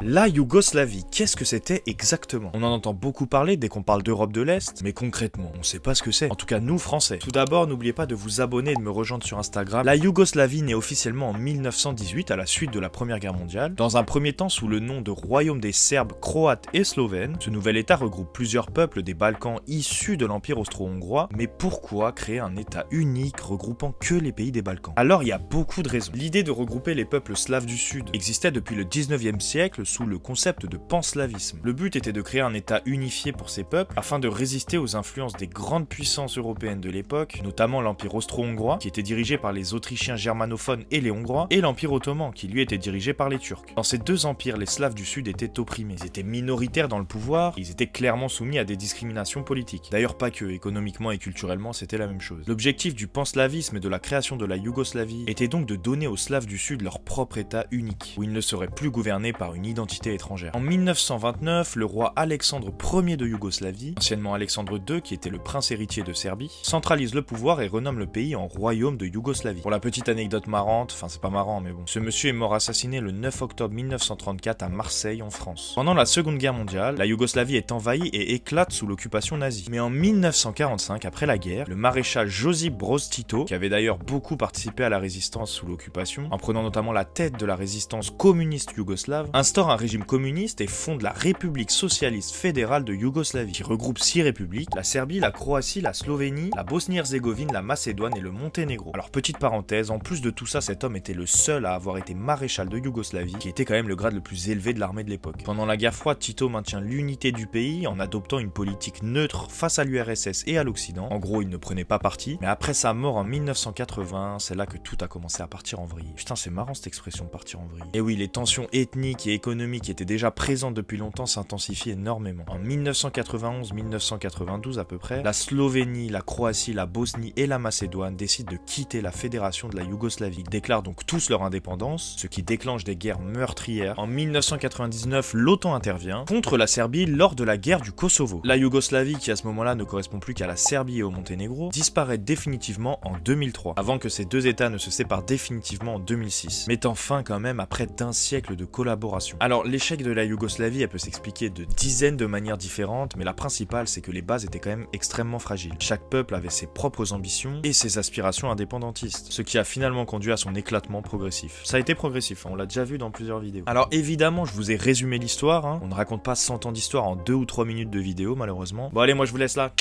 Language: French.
La Yougoslavie, qu'est-ce que c'était exactement? On en entend beaucoup parler dès qu'on parle d'Europe de l'Est, mais concrètement, on sait pas ce que c'est. En tout cas, nous, Français. Tout d'abord, n'oubliez pas de vous abonner et de me rejoindre sur Instagram. La Yougoslavie naît officiellement en 1918 à la suite de la Première Guerre mondiale. Dans un premier temps sous le nom de Royaume des Serbes, Croates et Slovènes, ce nouvel État regroupe plusieurs peuples des Balkans issus de l'Empire austro-hongrois. Mais pourquoi créer un État unique regroupant que les pays des Balkans? Alors, il y a beaucoup de raisons. L'idée de regrouper les peuples slaves du Sud existait depuis le 19e siècle sous le concept de panslavisme. Le but était de créer un État unifié pour ces peuples afin de résister aux influences des grandes puissances européennes de l'époque, notamment l'Empire austro-hongrois, qui était dirigé par les Autrichiens germanophones et les Hongrois, et l'Empire ottoman, qui lui était dirigé par les Turcs. Dans ces deux empires, les Slaves du Sud étaient opprimés. Ils étaient minoritaires dans le pouvoir, ils étaient clairement soumis à des discriminations politiques. D'ailleurs pas que, économiquement et culturellement, c'était la même chose. L'objectif du panslavisme et de la création de la Yougoslavie était donc de donner aux Slaves du Sud leur propre État unique, où ils ne seraient plus gouvernés par une identité étrangère. En 1929, le roi Alexandre Ier de Yougoslavie, anciennement Alexandre II qui était le prince héritier de Serbie, centralise le pouvoir et renomme le pays en Royaume de Yougoslavie. Pour la petite anecdote marrante, enfin c'est pas marrant mais bon, ce monsieur est mort assassiné le 9 octobre 1934 à Marseille en France. Pendant la Seconde Guerre mondiale, la Yougoslavie est envahie et éclate sous l'occupation nazie. Mais en 1945, après la guerre, le maréchal Josip Broz Tito, qui avait d'ailleurs beaucoup participé à la résistance sous l'occupation, en prenant notamment la tête de la résistance communiste yougoslave, instaure un régime communiste et fonde la République socialiste fédérale de Yougoslavie, qui regroupe 6 républiques, la Serbie, la Croatie, la Slovénie, la Bosnie-Herzégovine, la Macédoine et le Monténégro. Alors petite parenthèse, en plus de tout ça, cet homme était le seul à avoir été maréchal de Yougoslavie, qui était quand même le grade le plus élevé de l'armée de l'époque. Pendant la guerre froide, Tito maintient l'unité du pays en adoptant une politique neutre face à l'URSS et à l'Occident. En gros, il ne prenait pas parti, mais après sa mort en 1980, c'est là que tout a commencé à partir en vrille. Putain, c'est marrant cette expression, partir en vrille. Et oui, les tensions ethniques et économiques qui étaient déjà présentes depuis longtemps s'intensifient énormément. En 1991-1992 à peu près, la Slovénie, la Croatie, la Bosnie et la Macédoine décident de quitter la fédération de la Yougoslavie. Ils déclarent donc tous leur indépendance, ce qui déclenche des guerres meurtrières. En 1999, l'OTAN intervient contre la Serbie lors de la guerre du Kosovo. La Yougoslavie, qui à ce moment-là ne correspond plus qu'à la Serbie et au Monténégro, disparaît définitivement en 2003, avant que ces deux États ne se séparent définitivement en 2006, mettant fin quand même à près d'un siècle de collaboration. Alors l'échec de la Yougoslavie, elle peut s'expliquer de dizaines de manières différentes, mais la principale c'est que les bases étaient quand même extrêmement fragiles. Chaque peuple avait ses propres ambitions et ses aspirations indépendantistes, ce qui a finalement conduit à son éclatement progressif. Ça a été progressif, on l'a déjà vu dans plusieurs vidéos. Alors évidemment, je vous ai résumé l'histoire, on ne raconte pas 100 ans d'histoire en 2 ou 3 minutes de vidéo malheureusement. Bon allez, moi je vous laisse là.